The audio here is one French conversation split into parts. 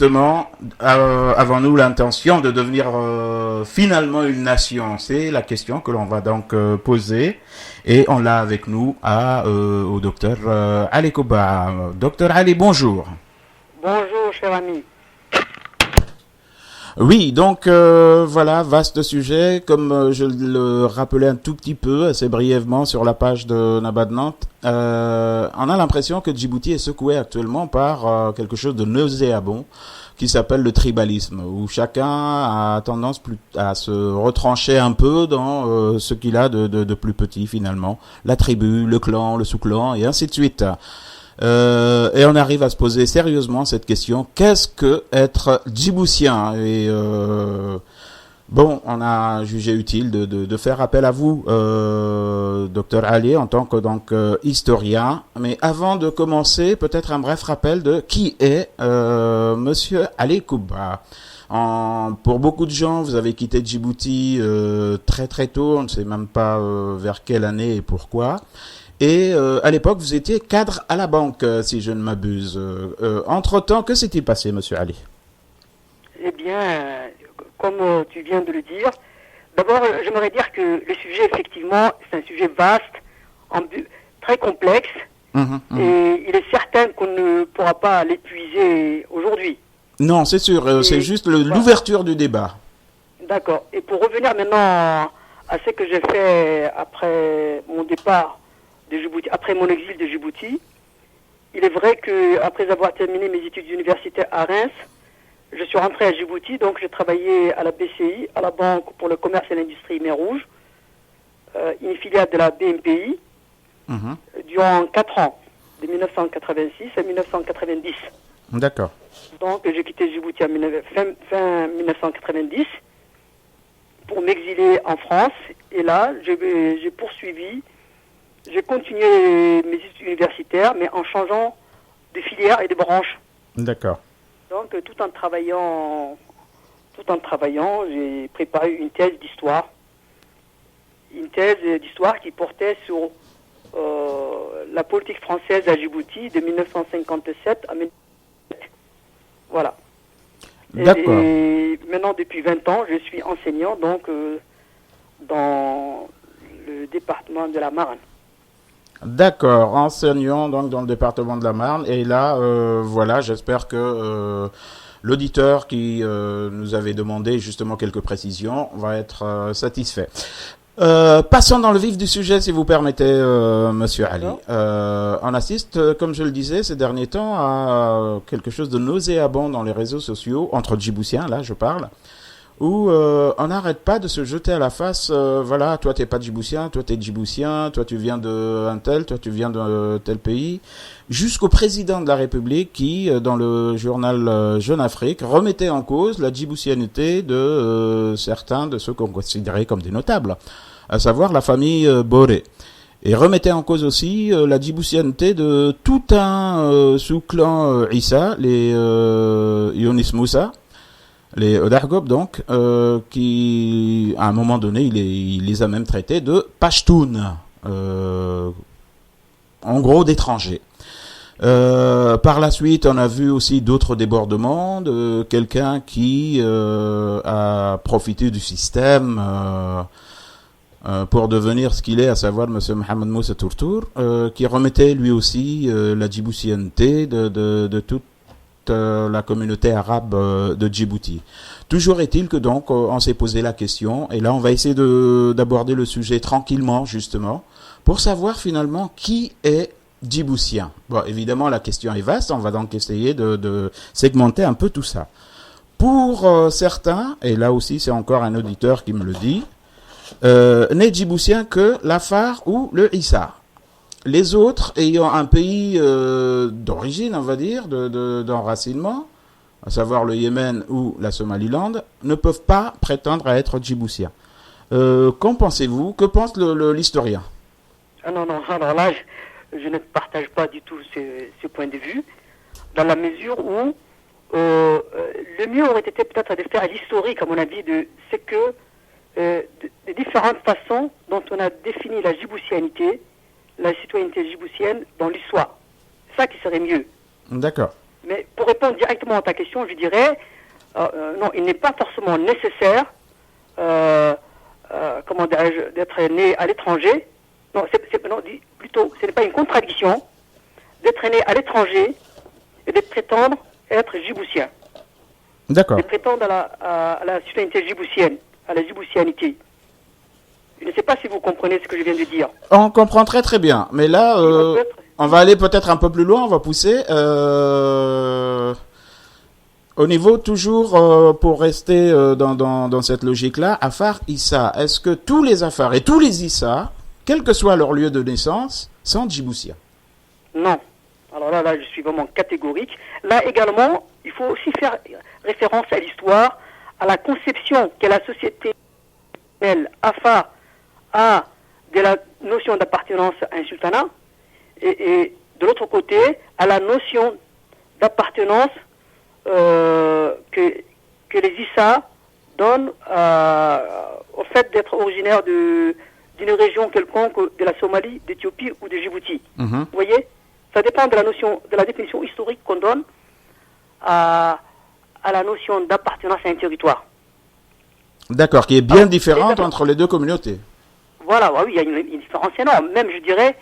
justement, avons-nous l'intention de devenir finalement une nation? C'est la question que l'on va donc poser. Et on l'a avec nous au docteur Ali Kouba. Docteur Ali, bonjour. Bonjour, cher ami. Oui, donc voilà, vaste sujet. Comme je le rappelais un tout petit peu, assez brièvement sur la page de Nabat de Nantes, on a l'impression que Djibouti est secoué actuellement par quelque chose de nauséabond qui s'appelle le tribalisme, où chacun a tendance à se retrancher un peu dans ce qu'il a de plus petit finalement, la tribu, le clan, le sous-clan, et ainsi de suite. Et on arrive à se poser sérieusement cette question, qu'est-ce que être djiboutien? Et bon, on a jugé utile de faire appel à vous, docteur Ali, en tant que donc historien. Mais avant de commencer, peut-être un bref rappel de qui est monsieur Ali Kouba. Pour beaucoup de gens, vous avez quitté Djibouti très très tôt, on ne sait même pas vers quelle année et pourquoi. Et à l'époque, vous étiez cadre à la banque, si je ne m'abuse. Entre-temps, que s'est-il passé, monsieur Ali? Eh bien, comme tu viens de le dire, d'abord, j'aimerais dire que le sujet, effectivement, c'est un sujet vaste, très complexe, et il est certain qu'on ne pourra pas l'épuiser aujourd'hui. Non, c'est sûr, c'est juste l'ouverture du débat. D'accord. Et pour revenir maintenant à ce que j'ai fait après mon départ de Djibouti, après mon exil de Djibouti, il est vrai que après avoir terminé mes études universitaires à Reims, je suis rentré à Djibouti, donc j'ai travaillé à la BCI, à la Banque pour le commerce et l'industrie Mer Rouge, une filiale de la BMPI, durant 4 ans, de 1986 à 1990. D'accord. Donc j'ai quitté Djibouti fin 1990 pour m'exiler en France, et là j'ai poursuivi. J'ai continué mes études universitaires, mais en changeant de filière et de branche. D'accord. Donc, tout en travaillant, j'ai préparé une thèse d'histoire. Une thèse d'histoire qui portait sur la politique française à Djibouti de 1957 à 1957. Voilà. D'accord. Et maintenant, depuis 20 ans, je suis enseignant donc dans le département de la Marne. D'accord, enseignant donc dans le département de la Marne. Et là, voilà, j'espère que l'auditeur qui nous avait demandé justement quelques précisions va être satisfait. Passons dans le vif du sujet, si vous permettez, monsieur Ali. On assiste, comme je le disais, ces derniers temps à quelque chose de nauséabond dans les réseaux sociaux, entre Djiboutiens, là je parle, où on n'arrête pas de se jeter à la face, voilà, toi t'es pas djiboutien, toi t'es djiboutien, toi tu viens de un tel, toi tu viens de tel pays, jusqu'au président de la République qui, dans le journal Jeune Afrique, remettait en cause la djiboutianité de certains de ceux qu'on considérait comme des notables, à savoir la famille Boré. Et remettait en cause aussi la djiboutianité de tout un sous-clan Issa, les Yonis Moussa, les Odargob donc, qui à un moment donné il les a même traités de Pashtoun, en gros d'étrangers. Par la suite, on a vu aussi d'autres débordements de quelqu'un qui a profité du système pour devenir ce qu'il est, à savoir M. Mohamed Moussa Tourtour, qui remettait lui aussi la djiboutianité de toute la communauté arabe de Djibouti. Toujours est-il que donc on s'est posé la question, et là on va essayer d'aborder le sujet tranquillement justement, pour savoir finalement qui est djiboutien. Bon, évidemment la question est vaste, on va donc essayer de segmenter un peu tout ça. Pour certains, et là aussi c'est encore un auditeur qui me le dit, n'est djiboutien que l'Afar ou le Issa. Les autres ayant un pays d'origine, on va dire, d'enracinement, à savoir le Yémen ou la Somaliland, ne peuvent pas prétendre à être djiboutiens. Qu'en pensez-vous? Que pense l'historien? Ah non, alors là, je ne partage pas du tout ce point de vue, dans la mesure où le mieux aurait été peut-être de faire l'historique, à mon avis, de ce que des différentes façons dont on a défini la djiboutianité, la citoyenneté djiboutienne dans l'histoire. C'est ça qui serait mieux. D'accord. Mais pour répondre directement à ta question, je dirais, non, il n'est pas forcément nécessaire, d'être né à l'étranger. Non, plutôt, ce n'est pas une contradiction d'être né à l'étranger et de prétendre être djiboutien. D'accord. De prétendre à la citoyenneté djiboutienne, à la djiboutianité. Je ne sais pas si vous comprenez ce que je viens de dire. On comprend très très bien, mais là, on va aller peut-être un peu plus loin, on va pousser. Au niveau, toujours pour rester dans cette logique-là, Afar Issa, est-ce que tous les Afar et tous les Issa, quel que soit leur lieu de naissance, sont djiboutiens? Non. Alors là, je suis vraiment catégorique. Là également, il faut aussi faire référence à l'histoire, à la conception que la société Afar a de la notion d'appartenance à un sultanat, et de l'autre côté, à la notion d'appartenance que les Issa donnent au fait d'être originaire d'une région quelconque de la Somalie, d'Éthiopie ou de Djibouti. Vous voyez, ça dépend de la notion, de la définition historique qu'on donne à la notion d'appartenance à un territoire. D'accord, qui est bien différente entre les deux communautés. Voilà, oui, il y a une différence énorme. Même, je dirais,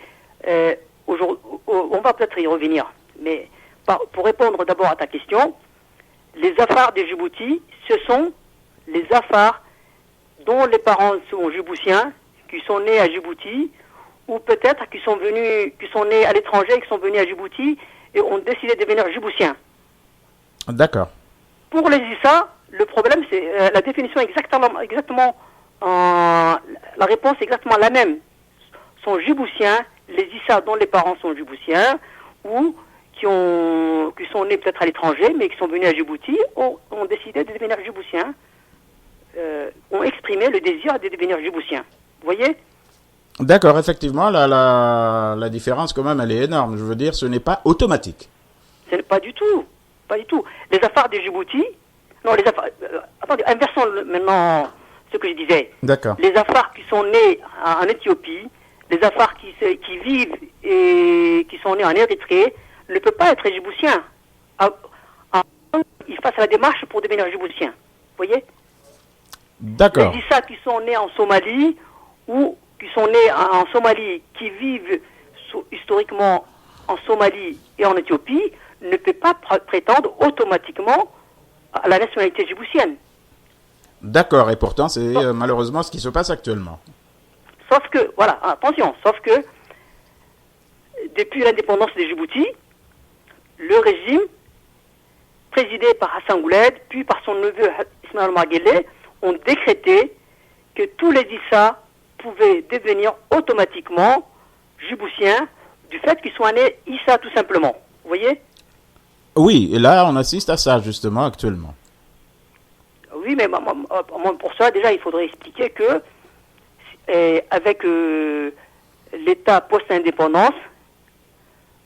on va peut-être y revenir, mais pour répondre d'abord à ta question, les Afars de Djibouti, ce sont les Afars dont les parents sont djiboutiens, qui sont nés à Djibouti, ou peut-être qui sont nés à l'étranger, qui sont venus à Djibouti et ont décidé de devenir djiboutiens. D'accord. Pour les Issa, le problème, c'est la définition exactement la réponse est exactement la même. Sont djiboutiens, les Issa dont les parents sont djiboutiens, ou qui sont nés peut-être à l'étranger, mais qui sont venus à Djibouti, ont décidé de devenir djiboutiens, ont exprimé le désir de devenir djiboutiens. Vous voyez? D'accord, effectivement, la différence quand même, elle est énorme. Je veux dire, ce n'est pas automatique. Ce n'est pas du tout. Pas du tout. Les Afars de Djibouti, non, les Afars, attendez, inversons maintenant ce que je disais. D'accord. Les Afars qui sont nés en Éthiopie, les Afars qui vivent et qui sont nés en Érythrée, ne peuvent pas être djiboutiens. Ils fassent la démarche pour devenir djiboutiens. Vous voyez? D'accord. Les Issa qui sont nés en Somalie, ou qui sont nés en Somalie, qui vivent historiquement en Somalie et en Éthiopie, ne peut pas prétendre automatiquement à la nationalité djiboutienne. D'accord, et pourtant c'est malheureusement ce qui se passe actuellement. Sauf que, voilà, attention, sauf que depuis l'indépendance de Djibouti, le régime, présidé par Hassan Gouled, puis par son neveu Ismaël Marguelé, ont décrété que tous les Issa pouvaient devenir automatiquement djiboutiens du fait qu'ils soient nés Issa tout simplement. Vous voyez? Oui, et là on assiste à ça justement actuellement. Oui, mais pour ça, déjà, il faudrait expliquer que avec l'État post-indépendance,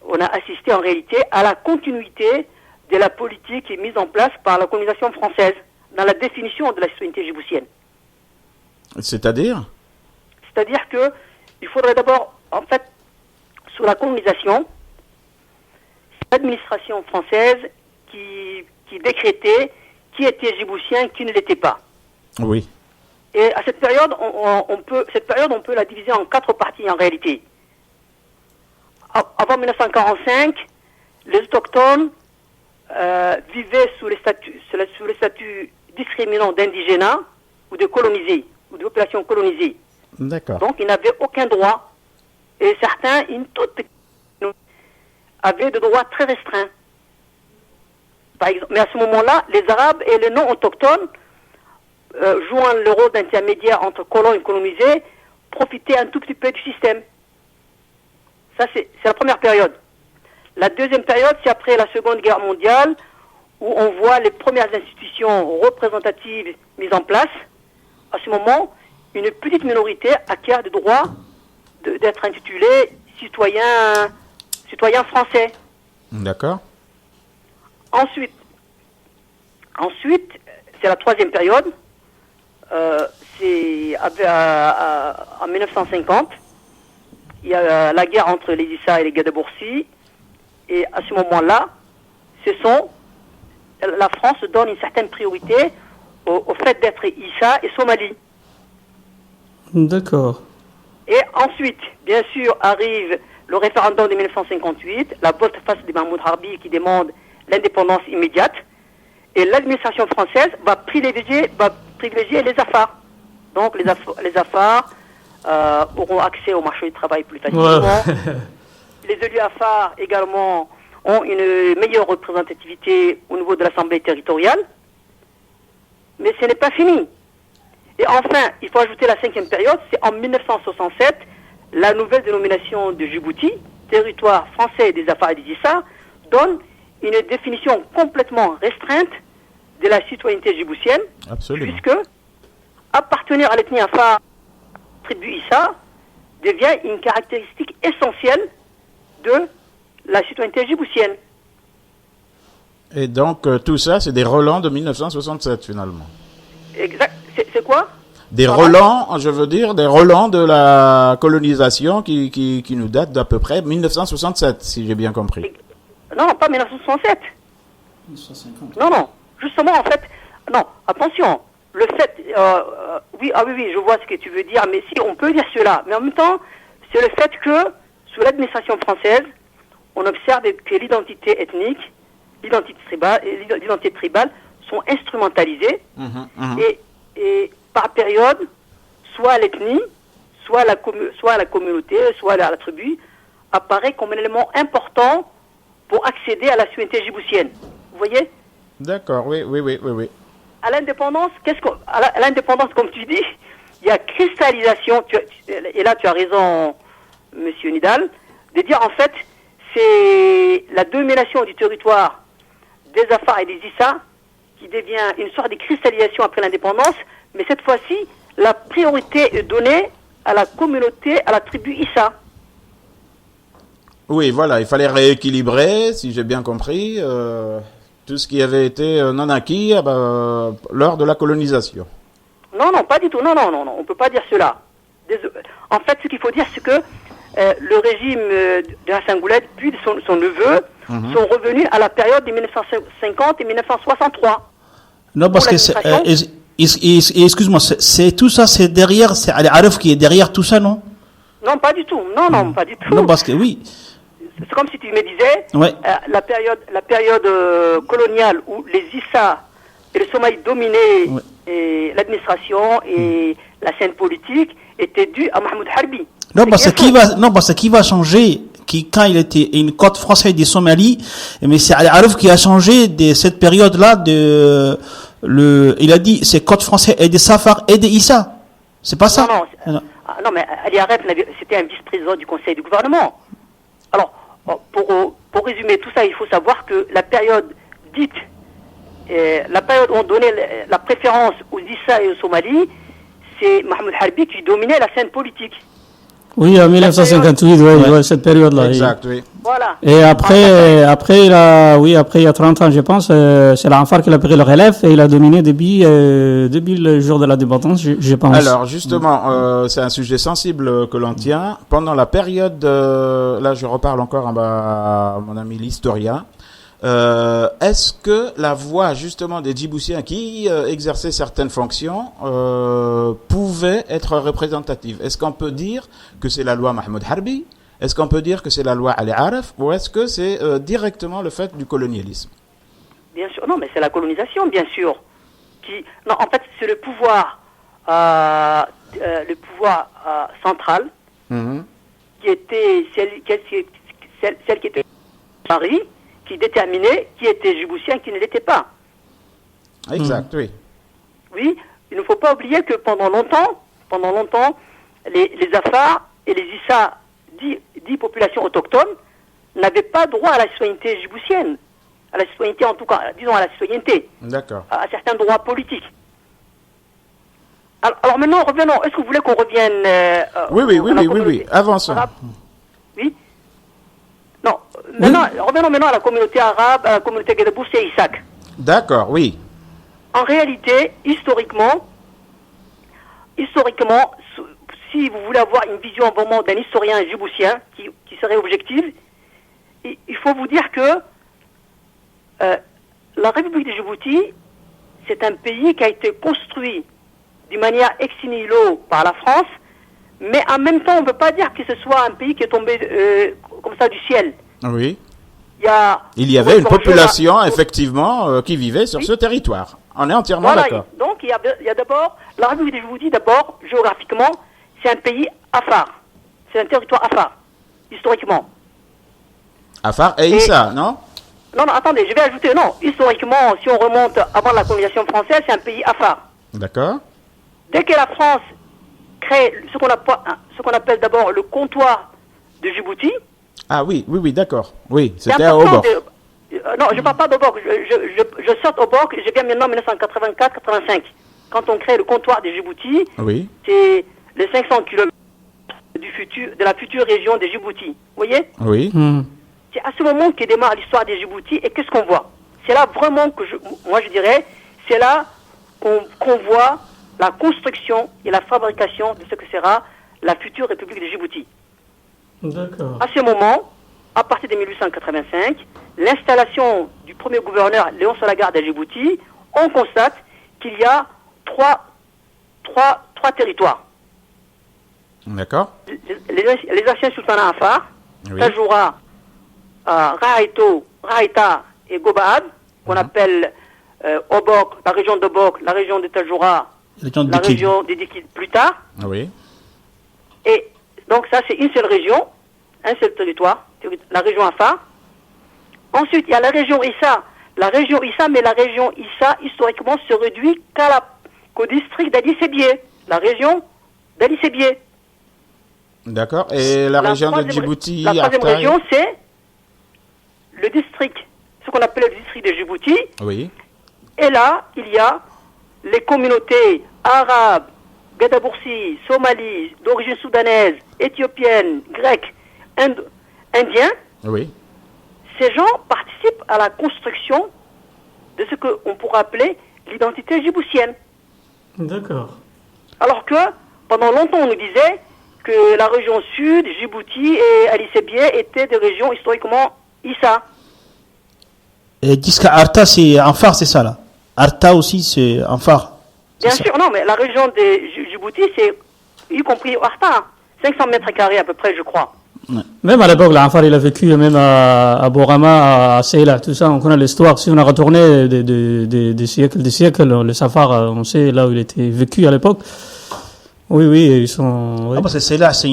on a assisté en réalité à la continuité de la politique mise en place par la colonisation française dans la définition de la citoyenneté djiboutienne. C'est-à-dire? C'est-à-dire que il faudrait d'abord, en fait, sous la colonisation, l'administration française qui décrétait qui était djiboutien, qui ne l'était pas. Oui. Et à cette période, on peut la diviser en 4 parties en réalité. Avant 1945, les autochtones vivaient sous les statuts discriminants d'indigénats ou de colonisés, ou de populations colonisées. D'accord. Donc ils n'avaient aucun droit. Et certains, une toute petite, avaient des droits très restreints. Par exemple, mais à ce moment-là, les Arabes et les non-autochtones, jouant le rôle d'intermédiaire entre colons et colonisés, profitaient un tout petit peu du système. Ça, c'est la première période. La deuxième période, c'est après la Seconde Guerre mondiale, où on voit les premières institutions représentatives mises en place. À ce moment, une petite minorité acquiert le droit d'être intitulé citoyen français. D'accord. Ensuite, c'est la troisième période. C'est en 1950. Il y a la guerre entre les Issa et les Gadaboursi. Et à ce moment-là, la France donne une certaine priorité au fait d'être Issa et Somalie. D'accord. Et ensuite, bien sûr, arrive le référendum de 1958, la volte-face de Mahmoud Harbi qui demande l'indépendance immédiate. Et l'administration française va privilégier les Afars. Donc les Afars auront accès au marché du travail plus facilement. Ouais. Les élus Afars également ont une meilleure représentativité au niveau de l'Assemblée territoriale. Mais ce n'est pas fini. Et enfin, il faut ajouter la 5e période, c'est en 1967, la nouvelle dénomination de Djibouti, territoire français des Afars et des Issa, donne une définition complètement restreinte de la citoyenneté djiboutienne. Absolument. Puisque appartenir à l'ethnie Afar, tribu Issa, devient une caractéristique essentielle de la citoyenneté djiboutienne. Et donc, tout ça, c'est des relents de 1967, finalement. Exact. C'est quoi? Des relents, je veux dire, des relents de la colonisation qui nous datent d'à peu près 1967, si j'ai bien compris. Non, pas 1967. 1950. Non. Justement, en fait, non, attention. Le fait, oui, je vois ce que tu veux dire, mais si, on peut dire cela. Mais en même temps, c'est le fait que, sous l'administration française, on observe que l'identité ethnique, l'identité tribale sont instrumentalisées et par période, soit l'ethnie, soit la communauté, soit la tribu, apparaît comme un élément important pour accéder à la citoyenneté djiboutienne. Vous voyez? D'accord, oui. À l'indépendance, à l'indépendance, comme tu dis, il y a cristallisation, et là tu as raison, monsieur Nidal, de dire en fait, c'est la domination du territoire des Afars et des Issa qui devient une sorte de cristallisation après l'indépendance, mais cette fois-ci, la priorité est donnée à la communauté, à la tribu Issa. Oui, voilà, il fallait rééquilibrer, si j'ai bien compris, tout ce qui avait été non acquis lors de la colonisation. Non, pas du tout. Non, on ne peut pas dire cela. En fait, ce qu'il faut dire, c'est que le régime de Hassan Goulet, puis de son neveu, sont revenus à la période de 1950 et 1963. Non, parce que excuse-moi, c'est tout ça, c'est derrière, c'est Ali Aref qui est derrière tout ça, non? Non, pas du tout. Non, pas du tout. Non, parce que oui. C'est comme si tu me disais, Ouais. la période coloniale où les Issa et le Somalie dominaient l'administration et la scène politique était due à Mahmoud Harbi. Non, parce que qui va changer, quand il était une côte française du Somalie, mais c'est Ali Aref qui a changé de cette période-là il a dit c'est côte français et des Safar et des Issa. C'est pas ça? Non, mais Ali Aref, c'était un vice-président du Conseil du gouvernement. Alors, pour résumer tout ça, il faut savoir que la période où on donnait la préférence aux Issa et aux Somalis, c'est Mahmoud Harbi qui dominait la scène politique. Oui, en 1958, cette période-là. Exact, oui. Voilà. Et après, il y a 30 ans, je pense, c'est l'Anfar qui a pris le relève et il a dominé depuis le jour de la dépendance, je pense. Alors, justement, c'est un sujet sensible que l'on tient. Pendant la période, là, je reparle encore à mon ami l'historien. Est-ce que la voix justement des Djiboutiens qui exerçaient certaines fonctions pouvait être représentative? Est-ce qu'on peut dire que c'est la loi Mahmoud Harbi? Est-ce qu'on peut dire que c'est la loi Ali Aref? Ou est-ce que c'est directement le fait du colonialisme? Bien sûr, non, mais c'est la colonisation, bien sûr. Non, en fait, c'est le pouvoir central qui était celle qui était Paris, qui déterminait qui était djiboutien et qui ne l'était pas. Exact, oui. Oui, il ne faut pas oublier que pendant longtemps, les Afars et les Issa, dits populations autochtones, n'avaient pas droit à la citoyenneté djiboutienne. À la citoyenneté, en tout cas, disons à la citoyenneté. D'accord. À certains droits politiques. Alors maintenant, revenons. Est-ce que vous voulez qu'on revienne Oui. Avançons. Oui. Non. Revenons maintenant à la communauté arabe, à la communauté Guédébous et Isaac. D'accord, oui. En réalité, historiquement, si vous voulez avoir une vision vraiment d'un historien djiboutien qui serait objective, il faut vous dire que La République de Djibouti, c'est un pays qui a été construit d'une manière ex nihilo par la France, mais en même temps, on ne peut pas dire que ce soit un pays qui est tombé comme ça du ciel. Oui. Il y avait une population, effectivement, qui vivait sur ce territoire. On est entièrement d'accord. Donc, il y a d'abord, la République de Djibouti, d'abord, géographiquement, c'est un pays afar. C'est un territoire afar, historiquement. Afar et Issa, non? Non, attendez, je vais ajouter, non. Historiquement, si on remonte avant la colonisation française, c'est un pays afar. D'accord. Dès que la France crée ce qu'on appelle d'abord le comptoir de Djibouti. Ah oui, d'accord. Oui, c'était à Obok. Non, je ne parle pas d'Obok. Je saute Obok, je viens maintenant en 1984-85. Quand on crée le comptoir de Djibouti, oui. C'est les 500 km de la future région de Djibouti. Vous voyez? Oui. C'est à ce moment que démarre l'histoire de Djibouti. Et qu'est-ce qu'on voit? C'est là vraiment que moi je dirais, c'est là qu'on voit la construction et la fabrication de ce que sera la future République de Djibouti. D'accord. À ce moment, à partir de 1885, l'installation du premier gouverneur Léon Solagarde à Djibouti, on constate qu'il y a trois territoires. D'accord. Les anciens sultanats Afar, oui. Tajoura, Raïta et Gobad, qu'on appelle Obok, la région d'Obok, la région de Tajoura, la région des Dikid plus tard. Oui. Et donc ça, c'est une seule région, un seul territoire, la région Afar. Ensuite, il y a la région Issa. La région Issa, mais la région Issa, historiquement, se réduit qu'au district d'Ali Sébié. La région d'Ali Sébié. D'accord. Et la région de Djibouti, la troisième région, c'est le district, ce qu'on appelle le district de Djibouti. Oui. Et là, il y a les communautés arabes, Gadaboursi, Somalie, d'origine soudanaise, éthiopienne, grecque, indienne. Oui. Ces gens participent à la construction de ce qu'on pourrait appeler l'identité djiboutienne. D'accord. Alors que, pendant longtemps, on nous disait que la région sud, Djibouti et Ali Sébié étaient des régions historiquement Issa. Et disque Arta, c'est un phare, c'est ça là? Arta aussi, c'est un phare. Bien sûr, non, mais la région de Djibouti, c'est y compris Arta, 500 mètres carrés à peu près, je crois. Ouais. Même à l'époque, l'Anfar, il a vécu même à Borama, à Seyla, tout ça, on connaît l'histoire. Si on a retourné des siècles, le Safar, on sait là où il était vécu à l'époque. Oui, ils sont... Oui. Ah, parce que Seyla, c'est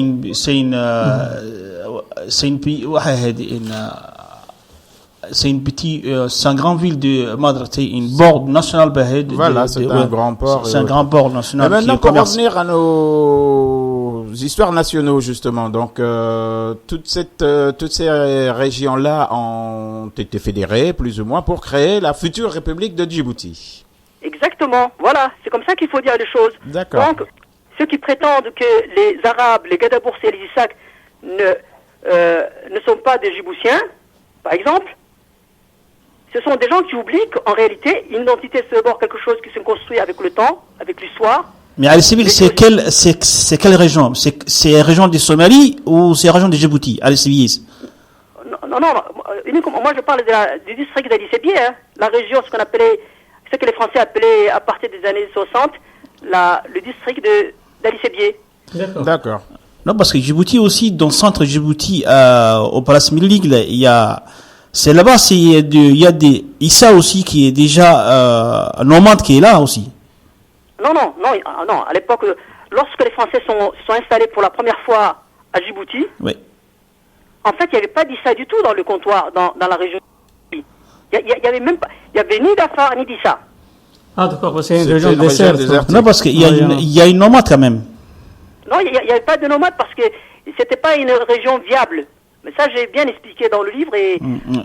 un grand ville de Madra, c'est une bord national. Voilà, c'est un grand port. C'est un grand port national. Et maintenant, pour revenir à nos histoires nationaux, justement, donc toutes ces régions-là ont été fédérées, plus ou moins, pour créer la future République de Djibouti. Exactement, voilà, c'est comme ça qu'il faut dire les choses. D'accord. Donc, ceux qui prétendent que les Arabes, les Gadaboursi et les Issac ne sont pas des Djiboutiens, par exemple, ce sont des gens qui oublient qu'en réalité, une identité, c'est d'abord quelque chose qui se construit avec le temps, avec l'histoire. Mais Ali Sébil, c'est quelle région? C'est la région des Somalie ou c'est la région de Djibouti, Ali Sébil? Non, uniquement, moi je parle du district d'Ali Sébié, hein, la région, ce que les Français appelaient à partir des années 60, le district d'Ali Sébié. D'accord. Non, parce que Djibouti aussi, dans le centre Djibouti, au Palace Milig, il y a... C'est là-bas, il y a des Issa aussi qui est déjà nomade qui est là aussi. Non, à l'époque, lorsque les Français sont installés pour la première fois à Djibouti, oui. En fait, il n'y avait pas d'Issa du tout dans le comptoir, dans la région. Il y avait ni d'Afar ni d'Issa. Ah d'accord, c'est une région déserte. Non, parce qu'il y a une nomade quand même. Non, il n'y avait pas de nomade parce que c'était pas une région viable. Mais ça, j'ai bien expliqué dans le livre et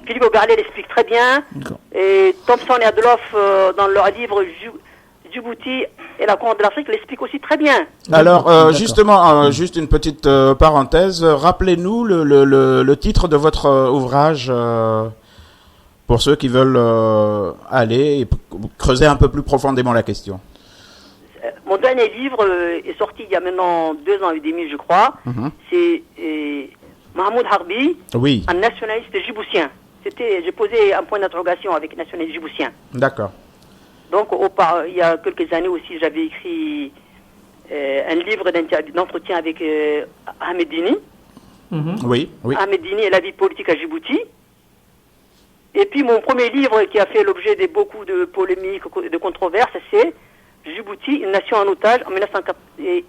Philippe Augarlet l'explique très bien. Et Thompson et Adloff, dans leur livre Djibouti et la Couronne de l'Afrique, l'expliquent aussi très bien. Alors, justement, juste une petite parenthèse. Rappelez-nous le titre de votre ouvrage pour ceux qui veulent aller et creuser un peu plus profondément la question. Mon dernier livre est sorti il y a maintenant 2 ans et demi, je crois. C'est Mahmoud Harbi, oui. un nationaliste djiboutien. j'ai posé un point d'interrogation avec les nationalistes djiboutiens. D'accord. Donc, il y a quelques années aussi, j'avais écrit un livre d'entretien avec Ahmed Dini. Oui, oui. Ahmed Dini et la vie politique à Djibouti. Et puis, mon premier livre qui a fait l'objet de beaucoup de polémiques, de controverses, c'est Djibouti, une nation en otage,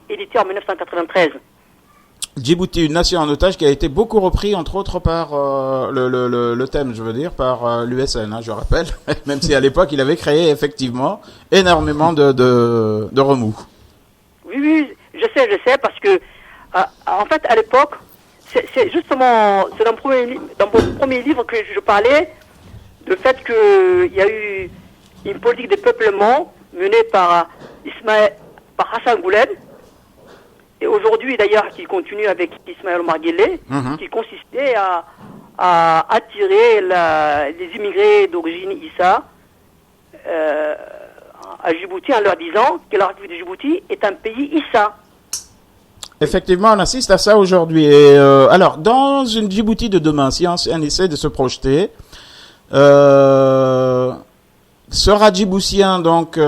édité en 1993. Djibouti, une nation en otage qui a été beaucoup repris, entre autres, par le thème, je veux dire, par l'USN, hein, je rappelle, même si à l'époque, il avait créé, effectivement, énormément de remous. Oui, je sais, parce que, en fait, à l'époque, c'est justement, c'est dans mon premier livre que je parlais, le fait qu'il y a eu une politique de peuplement menée par Hassan Gouled, et aujourd'hui d'ailleurs qui continue avec Ismaël Omar Guelleh, qui consistait à attirer les immigrés d'origine Issa à Djibouti en leur disant que la République de Djibouti est un pays Issa. Effectivement, on assiste à ça aujourd'hui. Et alors, dans une Djibouti de demain, si on essaie de se projeter, sera djiboutien, donc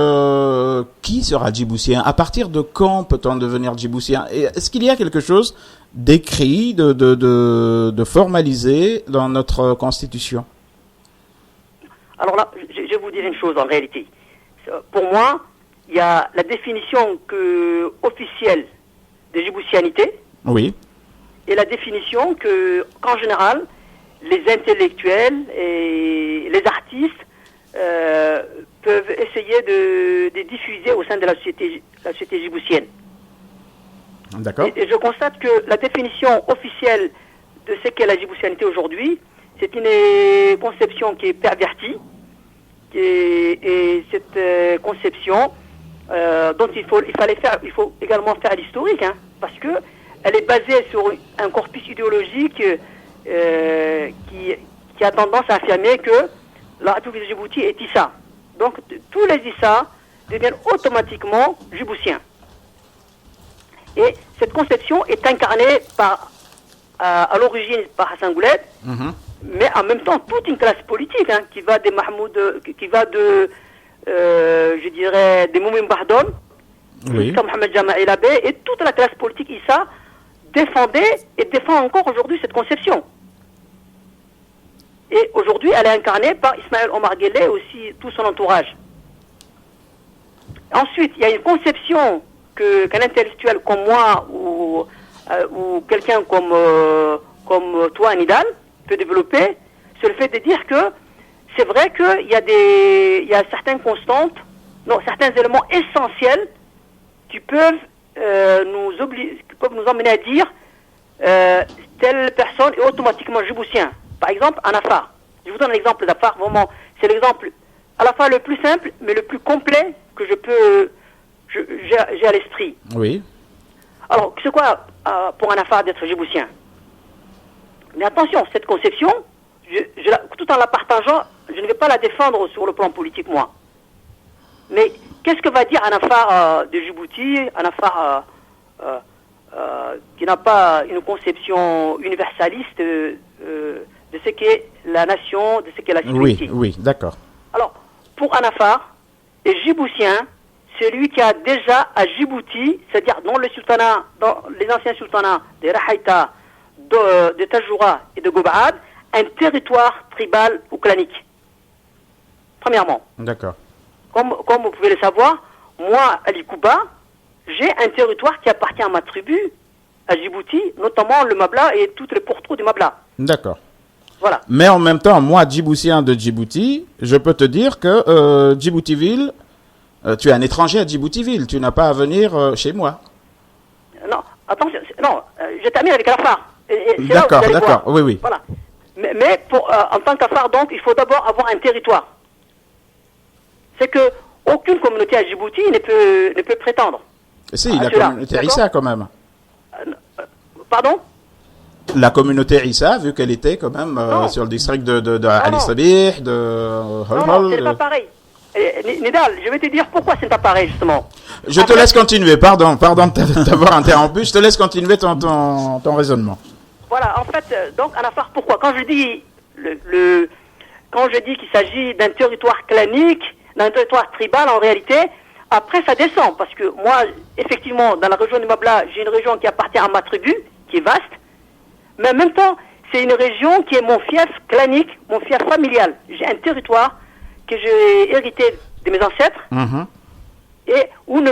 qui sera djiboutien? À partir de quand peut-on devenir djiboutien? Et est-ce qu'il y a quelque chose d'écrit, de formalisé dans notre constitution? Alors là, je vais vous dire une chose en réalité. Pour moi, il y a la définition officielle de djiboutianité. Oui. Et la définition qu'en général, les intellectuels et les artistes peuvent essayer de diffuser au sein de la société djiboutienne. D'accord. Et je constate que la définition officielle de ce qu'est la djiboutianité aujourd'hui, c'est une conception qui est pervertie, et cette conception dont il faut également faire l'historique, hein, parce que elle est basée sur un corpus idéologique qui a tendance à affirmer que la République de Djibouti est Issa. Donc tous les Issa deviennent automatiquement djiboutiens. Et cette conception est incarnée à l'origine par Hassan Gouled, mais en même temps toute une classe politique, hein, qui va de Mahmoud, qui va je dirais, de Moumin Bahdon, jusqu'à Mohamed Jamaï Labé, et toute la classe politique Issa défendait et défend encore aujourd'hui cette conception. Et aujourd'hui, elle est incarnée par Ismaël Omar Guelleh et aussi tout son entourage. Ensuite, il y a une conception qu'un intellectuel comme moi ou quelqu'un comme toi, Nidal, peut développer, c'est le fait de dire que c'est vrai qu'il y a certaines constantes, certains éléments essentiels qui peuvent nous emmener à dire telle personne est automatiquement djiboutien. Par exemple, un Afar. Je vous donne un exemple d'Afar, vraiment, c'est l'exemple à la fois le plus simple, mais le plus complet que j'ai à l'esprit. Oui. Alors, c'est quoi pour un Afar d'être djiboutien? Mais attention, cette conception, tout en la partageant, je ne vais pas la défendre sur le plan politique, moi. Mais qu'est-ce que va dire un Afar de Djibouti, un Afar qui n'a pas une conception universaliste de ce qu'est la nation, de ce qu'est la citoyenneté? Oui, d'accord. Alors, pour un Afar, et djiboutien, c'est lui qui a déjà à Djibouti, c'est-à-dire dans les anciens sultanats de Rahaïta, de Tajoura et de Gobad, un territoire tribal ou clanique. Premièrement. D'accord. Comme vous pouvez le savoir, moi, Ali Kouba, j'ai un territoire qui appartient à ma tribu, à Djibouti, notamment le Mabla et toutes les pourtours du Mabla. D'accord. Voilà. Mais en même temps, moi, djiboutien de Djibouti, je peux te dire que Djibouti-Ville, tu es un étranger à Djibouti-Ville, tu n'as pas à venir chez moi. Non, attention, je termine avec l'Afar. D'accord, oui. Voilà. Mais en tant qu'Afar, donc, il faut d'abord avoir un territoire. C'est que aucune communauté à Djibouti ne peut prétendre. Si, la communauté Issa quand même. Pardon? La communauté Issa, vu qu'elle était quand même sur le district de Ali Sabih, de Holhol. Non, c'est pas pareil. Nidal, je vais te dire pourquoi c'est pas pareil, justement. Je te laisse continuer, pardon de t'avoir interrompu, je te laisse continuer ton raisonnement. Voilà, en fait, donc, un Afar, pourquoi? Quand je dis Quand je dis qu'il s'agit d'un territoire clanique, d'un territoire tribal, en réalité, après ça descend. Parce que moi, effectivement, dans la région de Mabla, j'ai une région qui appartient à ma tribu, qui est vaste. Mais en même temps, c'est une région qui est mon fief clanique, mon fief familial. J'ai un territoire que j'ai hérité de mes ancêtres et où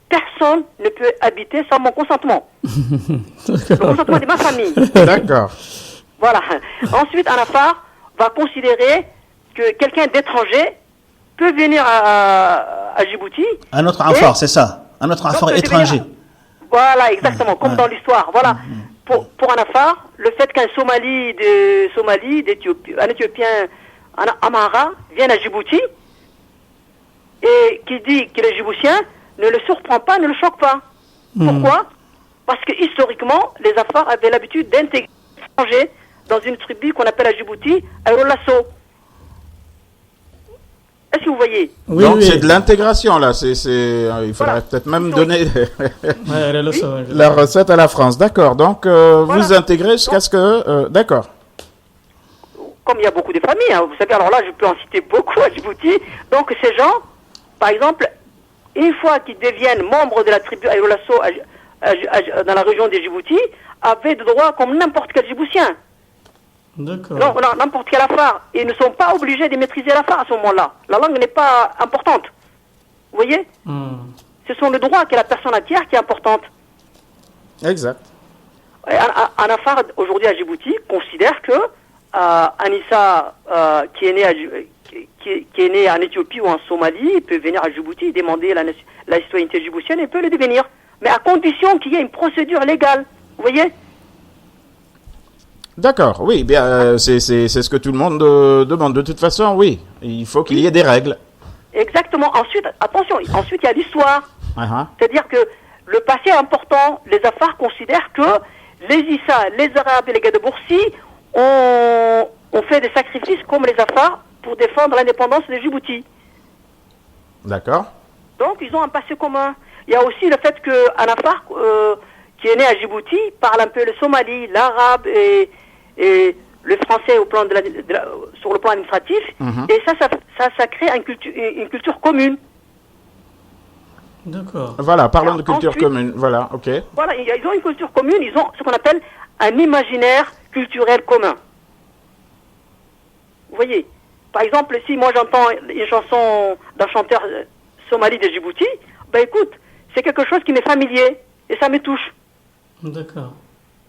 personne ne peut habiter sans mon consentement. Le consentement de ma famille. D'accord. Voilà. Ensuite, un afar va considérer que quelqu'un d'étranger peut venir à Djibouti. Un autre affaire, c'est ça. Un autre affaire étranger. Voilà, exactement, comme dans l'histoire. Voilà. Pour un afar, le fait qu'un un Éthiopien, un Amhara, vienne à Djibouti et qui dit qu'il est Djiboutien, ne le surprend pas, ne le choque pas. Pourquoi? Parce que historiquement, les Afars avaient l'habitude d'intégrer les étrangers dans une tribu qu'on appelle à Djibouti Aérolasso. Est-ce que vous voyez? Oui, donc oui. c'est de l'intégration là, il faudrait peut-être même donner la recette à la France. D'accord, donc vous intégrez jusqu'à ce que... d'accord. Comme il y a beaucoup de familles, hein, vous savez, alors là je peux en citer beaucoup à Djibouti. Donc ces gens, par exemple, une fois qu'ils deviennent membres de la tribu Aérolasso dans la région de Djibouti, avaient des droits comme n'importe quel Djiboutien. D'accord. Non, n'importe quel affaire. Ils ne sont pas obligés de maîtriser l'affaire à ce moment-là. La langue n'est pas importante. Vous voyez? Ce sont les droits que la personne acquiert qui est importante. Exact. Un affaire aujourd'hui à Djibouti considère que Anissa, qui est né en Éthiopie ou en Somalie, peut venir à Djibouti, demander la citoyenneté djiboutienne et peut le devenir. Mais à condition qu'il y ait une procédure légale. Vous voyez? D'accord, oui, bien, c'est ce que tout le monde demande. De toute façon, oui, il faut qu'il y ait des règles. Exactement. Ensuite, attention, ensuite il y a l'histoire. Uh-huh. C'est-à-dire que le passé est important. Les Afars considèrent que les Issa, les Arabes et les Gadeboursi ont fait des sacrifices comme les Afars pour défendre l'indépendance de Djibouti. D'accord. Donc ils ont un passé commun. Il y a aussi le fait qu'un Afar qui est né à Djibouti parle un peu le somali, l'arabe et le français sur le plan administratif. Et ça crée une culture commune. D'accord. Voilà, parlons de culture ensuite, commune. Voilà, ok. Voilà, ils ont une culture commune, ils ont ce qu'on appelle un imaginaire culturel commun. Vous voyez, par exemple, si moi j'entends une chanson d'un chanteur somali de Djibouti, ben écoute, c'est quelque chose qui m'est familier et ça me touche. D'accord.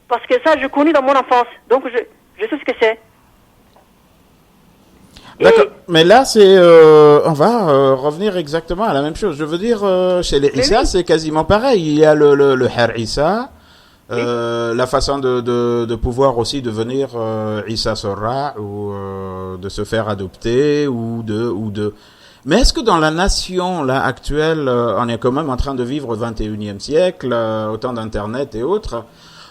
Parce que ça, je connais dans mon enfance, donc je sais ce que c'est. D'accord. Mais là, on va revenir exactement à la même chose. Je veux dire, chez les Issa, c'est quasiment pareil. Il y a le Har Issa, la façon de pouvoir aussi devenir Issa Sorra ou de se faire adopter ou de. Mais est-ce que dans la nation là actuelle, on est quand même en train de vivre au 21e siècle, autant d'internet et autres,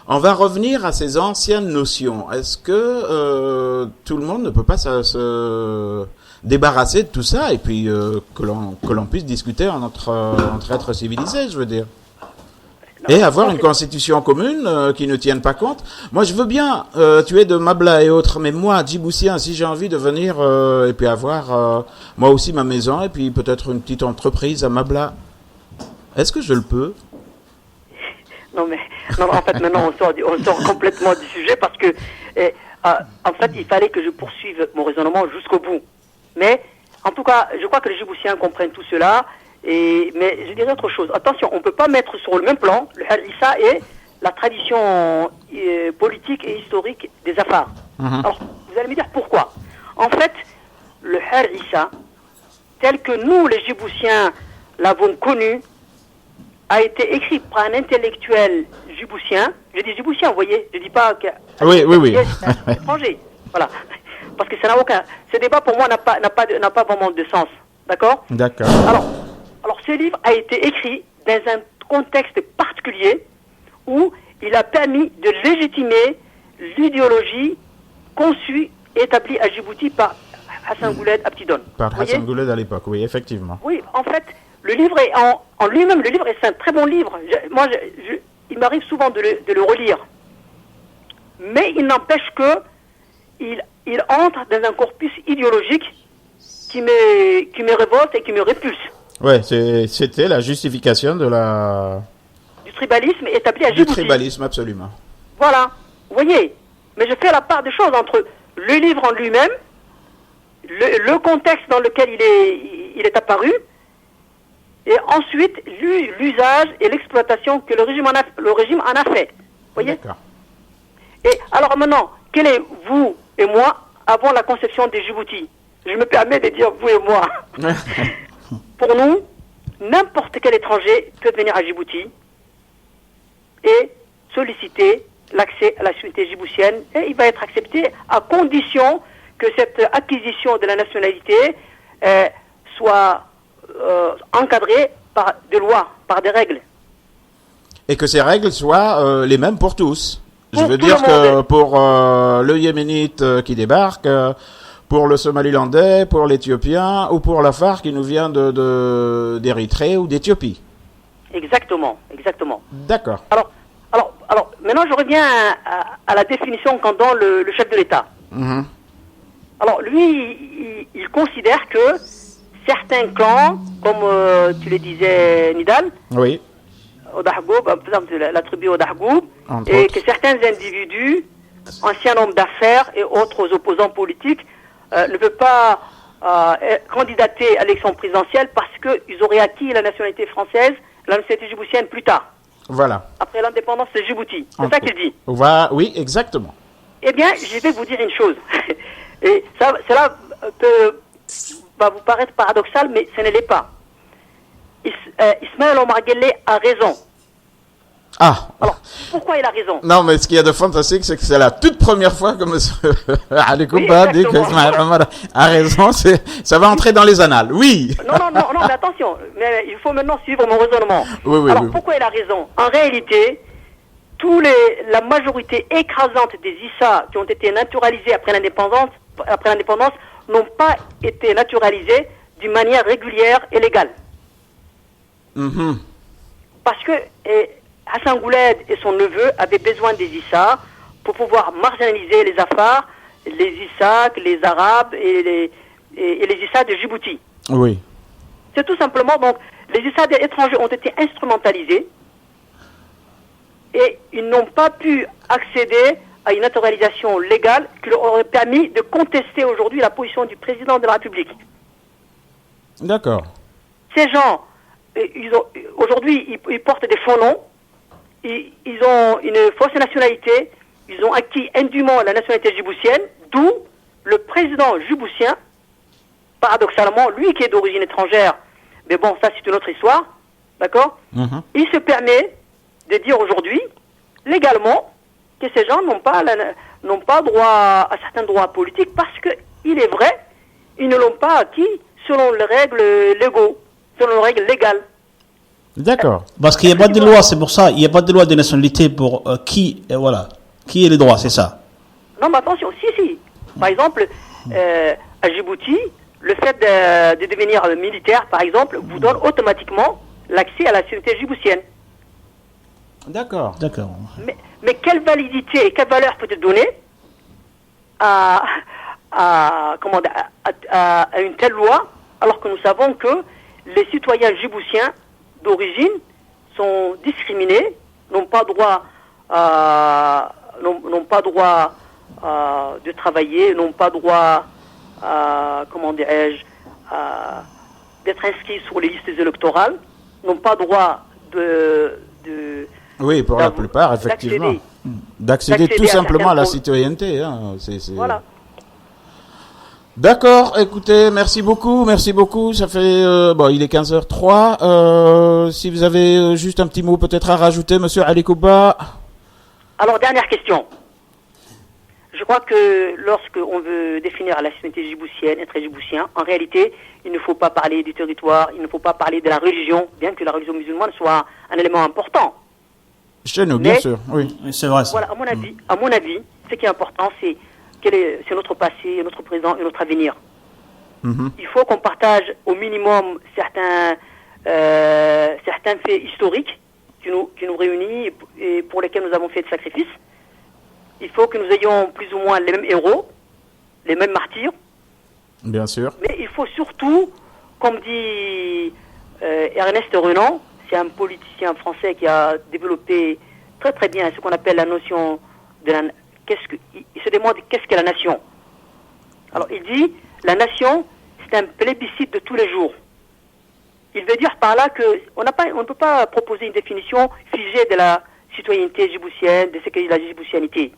on va revenir à ces anciennes notions. Est-ce que tout le monde ne peut pas se débarrasser de tout ça et puis que l'on puisse discuter entre êtres civilisés, je veux dire, et avoir une constitution commune qui ne tienne pas compte. Moi, je veux bien, tu es de Mabla et autres, mais moi, Djiboutien, si j'ai envie de venir et puis avoir moi aussi ma maison et puis peut-être une petite entreprise à Mabla, est-ce que je le peux? Non, en fait, maintenant, on sort complètement du sujet parce que, en fait, il fallait que je poursuive mon raisonnement jusqu'au bout. Mais, en tout cas, je crois que les Djiboutiens comprennent tout cela. Mais je dirais autre chose. Attention, on ne peut pas mettre sur le même plan le Har Issa et la tradition politique et historique des Afars. Alors, vous allez me dire pourquoi. En fait, le Har Issa, tel que nous, les Djiboutiens, l'avons connu, a été écrit par un intellectuel djiboutien. Je dis djiboutien, vous voyez, je dis pas que... Oui. étranger. Voilà. Parce que ça n'a aucun... Ce débat, pour moi, n'a pas vraiment de sens. D'accord? D'accord. Alors, ce livre a été écrit dans un contexte particulier où il a permis de légitimer l'idéologie conçue et établie à Djibouti par Hassan Gouled Abtidon. Par Hassan Gouled à l'époque, oui, effectivement. Oui, en fait, le livre est en lui-même, le livre est un très bon livre. Il m'arrive souvent de le relire. Mais il n'empêche que il entre dans un corpus idéologique qui me révolte et qui me répulse. Ouais, c'était la justification Du tribalisme établi à du Djibouti. tribalisme, absolument. Voilà, vous voyez. Mais je fais la part des choses entre le livre en lui-même, le contexte dans lequel il est apparu, et ensuite l'usage et l'exploitation que le régime en a fait. Vous voyez. D'accord. Et alors maintenant, quel est vous et moi avant la conception des Djibouti? Je me permets de dire vous et moi. Pour nous, n'importe quel étranger peut venir à Djibouti et solliciter l'accès à la citoyenneté djiboutienne, et il va être accepté à condition que cette acquisition de la nationalité soit encadrée par des lois, par des règles. Et que ces règles soient les mêmes pour tous. Je Pour veux tout dire le que monde. pour le Yéménite qui débarque, pour le Somalilandais, pour l'Éthiopien ou pour l'Afar qui nous vient d'Érythrée ou d'Éthiopie. Exactement. D'accord. Alors, maintenant je reviens à la définition qu'en donne le chef de l'État. Mhm. Alors lui, il considère que certains clans, comme tu le disais Nidal, Oui. Odahgoub, par exemple la tribu Odahgoub, Entre et autres. que certains individus, anciens hommes d'affaires et autres opposants politiques, ne peuvent pas candidater à l'élection présidentielle parce qu'ils auraient acquis la nationalité française, la nationalité djiboutienne plus tard, Voilà. après l'indépendance de Djibouti. C'est ça qu'il dit. Oui, exactement. Eh bien, je vais vous dire une chose. Et cela va vous paraître paradoxal, mais ce ne l'est pas. Ismaël Omar Guelleh a raison. Ah. Alors, pourquoi il a raison? Non, mais ce qu'il y a de fantastique, c'est que c'est la toute première fois que M. Ali Kouba dit que exactement. Ismaël Omar a raison. Ça va entrer dans les annales. Oui. Non, mais attention. Mais il faut maintenant suivre mon raisonnement. Oui, Alors, oui. pourquoi il a raison? En réalité, la majorité écrasante des Issa qui ont été naturalisés après l'indépendance n'ont pas été naturalisés d'une manière régulière et légale. Mhm. Parce que Hassan Gouled et son neveu avaient besoin des Issa pour pouvoir marginaliser les Afars, les Issa, les Arabes et les Issa de Djibouti. Oui. C'est tout simplement, donc, les Issa étrangers ont été instrumentalisés et ils n'ont pas pu accéder à une naturalisation légale qui leur aurait permis de contester aujourd'hui la position du président de la République. D'accord. Ces gens, aujourd'hui, ils portent des faux noms, ils ont une fausse nationalité, ils ont acquis indûment la nationalité djiboutienne, d'où le président djiboutien, paradoxalement, lui qui est d'origine étrangère, mais bon, ça c'est une autre histoire, d'accord? Mhm. Il se permet de dire aujourd'hui, légalement, que ces gens n'ont pas droit à certains droits politiques parce que, il est vrai, ils ne l'ont pas acquis selon les règles légaux, selon les règles légales. D'accord. Parce qu'il n'y a pas de loi, c'est pour ça. Il n'y a pas de loi de nationalité pour qui est le droit, c'est ça. Non, mais attention, si. Par exemple, à Djibouti, le fait de devenir militaire, par exemple, vous donne automatiquement l'accès à la citoyenneté djiboutienne. D'accord. D'accord. Mais quelle validité et quelle valeur peut-être donner à une telle loi, alors que nous savons que les citoyens djiboutiens d'origine sont discriminés, n'ont pas droit de travailler, n'ont pas droit d'être inscrits sur les listes électorales, n'ont pas droit Oui, pour la plupart, effectivement. D'accéder tout à simplement à la certains citoyenneté. Hein. Voilà. D'accord, écoutez, merci beaucoup. Ça fait, il est 15h03. Si vous avez juste un petit mot peut-être à rajouter, Monsieur Ali Kouba. Alors, dernière question. Je crois que lorsque on veut définir la citoyenneté djiboutienne, être djiboutien, en réalité, il ne faut pas parler du territoire, il ne faut pas parler de la religion, bien que la religion musulmane soit un élément important. Chez nous, bien sûr, oui. C'est vrai ça. Voilà, à mon avis, ce qui est important, c'est notre passé, notre présent et notre avenir. Mhm. Il faut qu'on partage au minimum certains faits historiques qui nous réunissent et pour lesquels nous avons fait des sacrifices. Il faut que nous ayons plus ou moins les mêmes héros les mêmes martyrs. Bien sûr. Mais il faut surtout, comme dit Ernest Renan, c'est un politicien français qui a développé très très bien ce qu'on appelle la notion de la... il se demande qu'est-ce qu'est la nation. Alors il dit, la nation, c'est un plébiscite de tous les jours. Il veut dire par là qu'on ne peut pas proposer une définition figée de la citoyenneté djiboutienne, de ce qu'est la djiboutianité.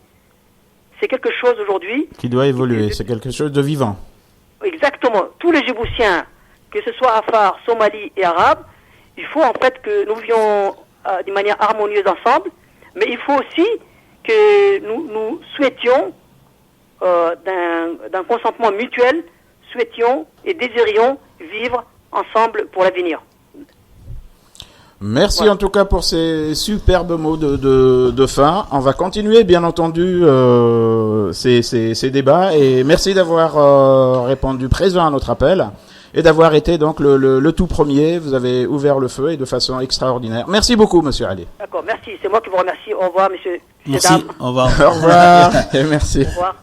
C'est quelque chose aujourd'hui... Qui doit évoluer, c'est quelque chose de vivant. Exactement. Tous les Djiboutiens, que ce soit Afar, Somali et Arabes, il faut en fait que nous vivions d'une manière harmonieuse ensemble, mais il faut aussi que nous souhaitions, d'un consentement mutuel, souhaitions et désirions vivre ensemble pour l'avenir. Merci en tout cas pour ces superbes mots de fin. On va continuer bien entendu ces débats et merci d'avoir répondu présent à notre appel et d'avoir été donc le tout premier. Vous avez ouvert le feu et de façon extraordinaire. Merci beaucoup, Monsieur Ali. D'accord, merci. C'est moi qui vous remercie. Au revoir, monsieur. Merci. Dames. Au revoir. Au revoir et merci. Au revoir.